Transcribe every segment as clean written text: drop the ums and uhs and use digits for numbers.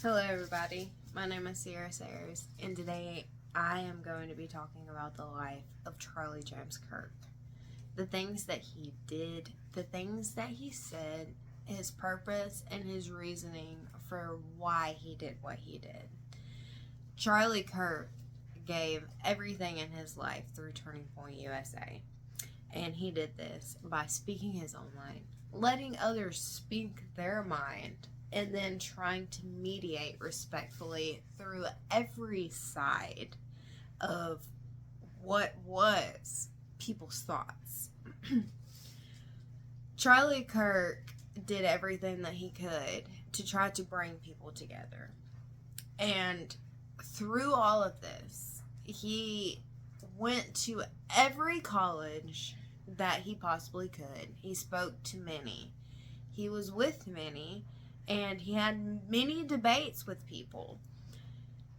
Hello, everybody. My name is Sierra Sayers, and today I am going to be talking about the life of Charlie James Kirk. The things that he did, the things that he said, his purpose, and his reasoning for why he did what he did. Charlie Kirk gave everything in his life through Turning Point USA, and he did this by speaking his own mind, letting others speak their mind, and then trying to mediate respectfully through every side of what was people's thoughts. Charlie Kirk did everything that he could to try to bring people together. And through all of this, he went to every college that he possibly could. He spoke to many. He was with many, and he had many debates with people.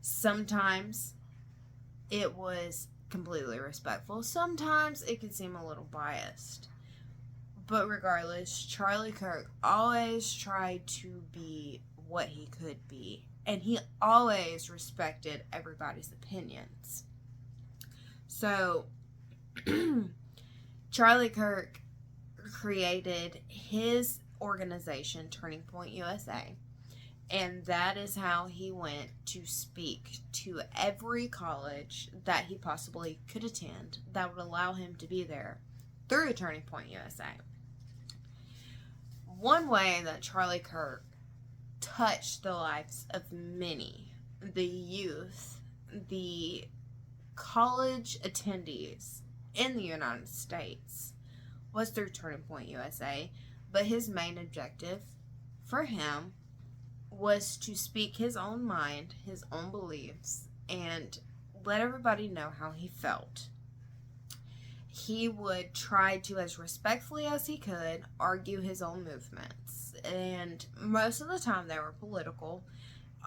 Sometimes it was completely respectful. Sometimes it could seem a little biased. But regardless, Charlie Kirk always tried to be what he could be. And he always respected everybody's opinions. So, Charlie Kirk created his organization, Turning Point USA, and that is how he went to speak to every college that he possibly could attend that would allow him to be there through Turning Point USA. One way that Charlie Kirk touched the lives of many, the youth, the college attendees in the United States, was through Turning Point USA, but his main objective for him was to speak his own mind, his own beliefs, and let everybody know how he felt. He would try to, as respectfully as he could, argue his own movements. And most of the time they were political,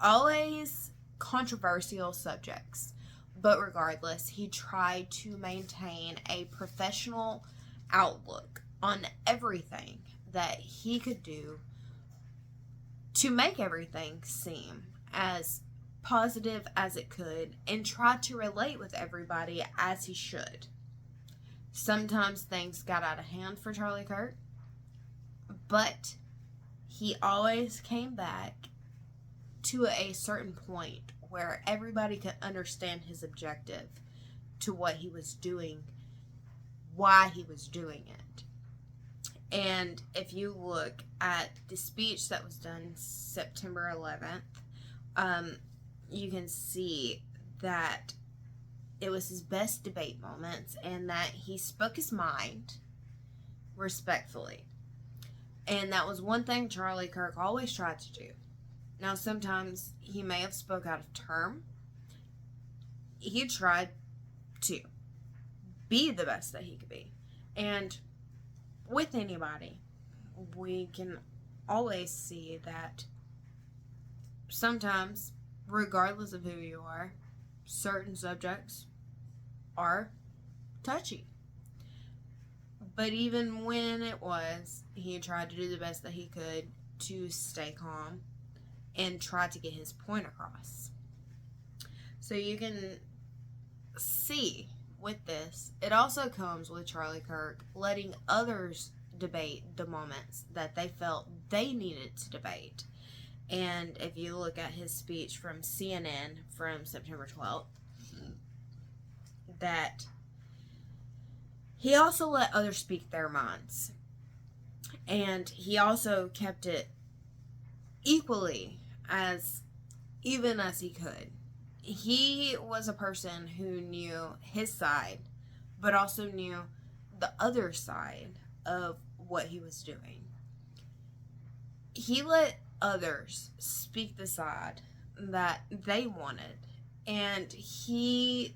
always controversial subjects. But regardless, he tried to maintain a professional outlook on everything that he could do to make everything seem as positive as it could and try to relate with everybody as he should. Sometimes things got out of hand for Charlie Kirk, but he always came back to a certain point where everybody could understand his objective to what he was doing, why he was doing it. And if you look at the speech that was done September 11th, you can see that it was his best debate moments and that he spoke his mind respectfully. And that was one thing Charlie Kirk always tried to do. Now, sometimes he may have spoke out of term. He tried to be the best that he could be. And with anybody, we can always see that sometimes, regardless of who you are, certain subjects are touchy. But even when it was, he tried to do the best that he could to stay calm and try to get his point across. So you can see with this, it also comes with Charlie Kirk letting others debate the moments that they felt they needed to debate. And if you look at his speech from CNN from September 12th, that he also let others speak their minds. And he also kept it equally as even as he could. He was a person who knew his side, but also knew the other side of what he was doing. He let others speak the side that they wanted, and he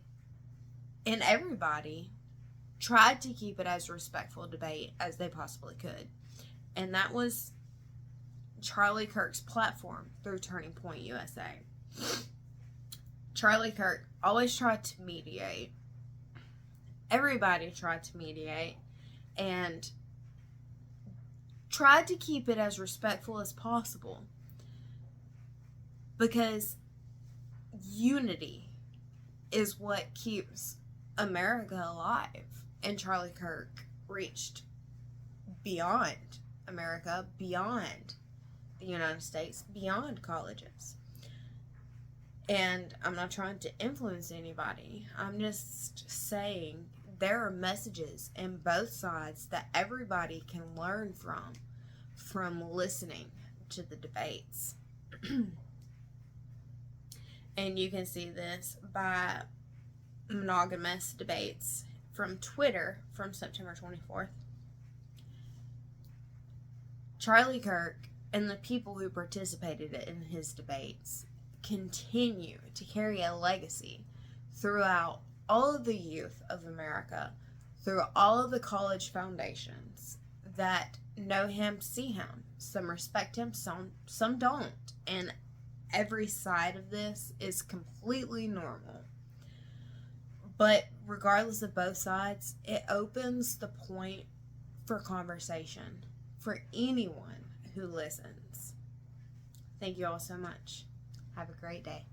and everybody tried to keep it as respectful debate as they possibly could. And that was Charlie Kirk's platform through Turning Point USA. Charlie Kirk always tried to mediate. Everybody tried to mediate and tried to keep it as respectful as possible. Because unity is what keeps America alive. And Charlie Kirk reached beyond America, beyond the United States, beyond colleges. And I'm not trying to influence anybody. I'm just saying there are messages in both sides that everybody can learn from listening to the debates. And you can see this by Monogamous Debates from Twitter from September 24th. Charlie Kirk and the people who participated in his debates continue to carry a legacy throughout all of the youth of America, through all of the college foundations that know him, see him. Some respect him, some don't. And every side of this is completely normal. But regardless of both sides, it opens the point for conversation for anyone who listens. Thank you all so much. Have a great day.